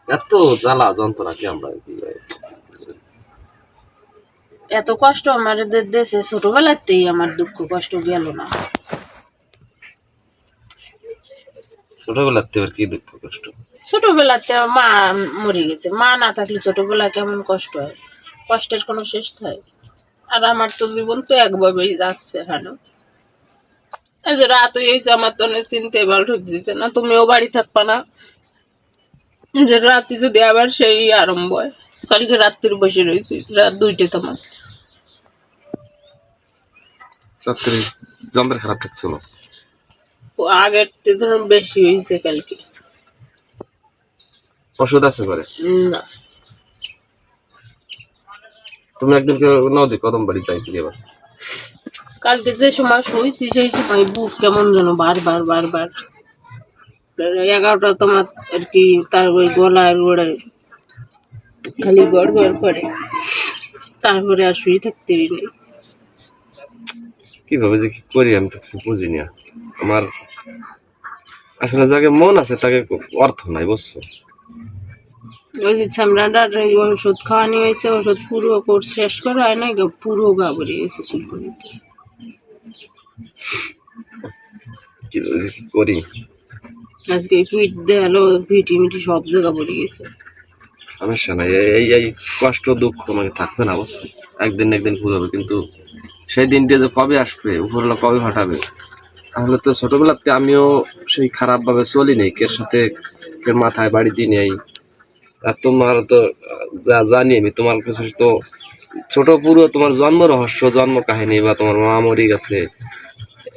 এত জ্বালা যন্ত্রণা কি আমরা এত কষ্ট আমাদের দেশে ছোটবেলাতেই আমার দুঃখ কষ্ট গেল না। ছোটবেলাতে আর কি দুঃখ কষ্ট? ছোটবেলাতে মা মরে গেছে, মা না থাকলে ছোটবেলা কেমন কষ্ট হয়, কষ্টের কোনো শেষ হয়? আর আমার তো জীবন তো একভাবেই যাচ্ছে। হ্যাঁ, এই যে রাত হয়েছে, আমার তো অনেক চিনতে ভালো ঠকছে না, তুমিও বাড়ি থাকবা না, যে রাতে যদি আবার সেই আরম্ভ হয়। কালকে রাত্রির বসে রয়েছি, রাত 2টে তোমার। রাত্রে যন্ত্র খারাপ থাকছিল? আগের থেকে ধরুন বেশি হয়েছে কালকে। ওষুধ আছে করে? না, তুমি একদিন নদী কদম বাড়ি যাইতে এবার। কালকে যে সময় শুয়েছি সেই সময় বুক কেমন যেন বারবার বারবার 11টা তোমার আর কি, তার ওই গলার গোড়ায় খালি গড় গড় করে, তারপরে আর শুয়ে থাকতে নেই। কিভাবে যে কি করি আমি তো কিছু বুঝি না। আমার আসলে যাকে মন আছে তাকে অর্থ নাই, বুঝছো? ওই যে ছামড়াটার ওই ওষুধ খাওয়ানি হয়েছে, ওষুধ পুরো কোর্স শেষ করা হয় না, পুরো গা ভরে গেছে চুলকুনিতে। কিভাবে যে কি করি। আজকে পিঠ দেয়ালো, ভিটি মিটি সব জায়গা ভরে গেছে। সমস্যা নাই, এই এই কষ্ট দুঃখ মানে থাকবে না, বুঝছো? একদিন না একদিন ভুল হবে, কিন্তু সেই দিনটা যে কবে আসবে, উপরওয়ালা কবে ফাটাবে। তাহলে তো ছোটবেলাতে আমিও সেই খারাপ ভাবে চলি নেই, কের সাথে কের মাথায় বাড়ি দিই নেই। আর তোমার তো যা জানি আমি, তোমার কিছু তো ছোট পুরো তোমার জন্ম রহস্য, জন্ম কাহিনী, বা তোমার মা মরে গেছে,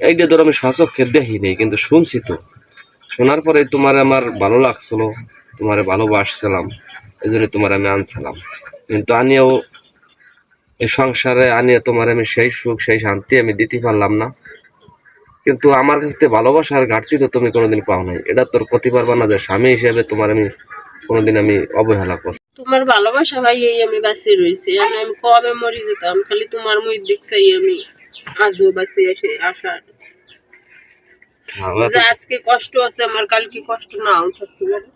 এইটা ধরো আমি সচক্ষে দেখি নেই, কিন্তু শুনছি তো। শোনার পরে তোমার আমার ভালো লাগছিল, তোমারে ভালোবাসছিলাম, এই জন্য তোমার আমি আনছিলাম। কিন্তু আনিয়েও এই সংসারে আনিয়ে তোমার আমি সেই সুখ সেই শান্তি আমি দিতে পারলাম না। কিন্তু আমার কাছে ভালোবাসার ঘাটতি তো তুমি কোনোদিন পাও নাই, এটা তোর ক্ষতি পারবা না যে স্বামী হিসেবে তোমার আমি কোনোদিন আমি অবহেলা করছি। তোমার ভালোবাসা ভাই, এই আমি বাঁচিয়ে রয়েছি, আমি কবে মরে যেতাম, খালি তোমার মুখ দেখছাই আমি আজও বাঁচিয়ে আসার। যে আজকে কষ্ট আছে আমার, কালকে কষ্ট নাও থাকতে পারে।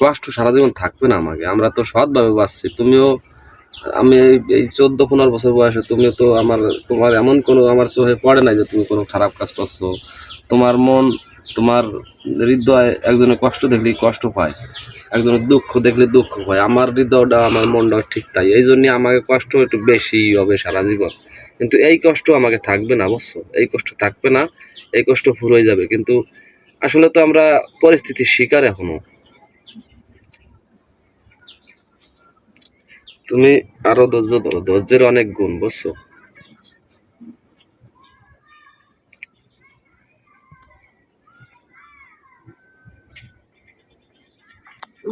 কষ্ট সারা জীবন থাকবে না আমাকে, আমরা তো সৎভাবে বাঁচছি। তুমিও আমি এই 14-15 বছর বয়সে তুমিও তো আমার, তোমার এমন কোনো আমার চোখে পড়ে নাই যে তুমি কোনো খারাপ কাজ করছো। তোমার মন, তোমার হৃদয় একজনের কষ্ট দেখলেই কষ্ট পায়, একজনের দুঃখ দেখলে দুঃখ পায়। আমার হৃদয়টা আমার মনটা ঠিক তাই, এই জন্যে আমাকে কষ্ট একটু বেশি হবে সারা জীবন। কিন্তু এই কষ্ট আমাকে থাকবে না, বুঝছো? এই কষ্ট থাকবে না, এই কষ্ট ফুরোয় যাবে। কিন্তু আসলে তো আমরা পরিস্থিতির শিকার এখনো। তুমি আরো ধৈর্য ধরো, ধৈর্যের অনেক গুণ, বুঝছো?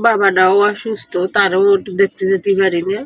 বাবাটাও অসুস্থ, তারও একটু দেখতে যেতে পারি না।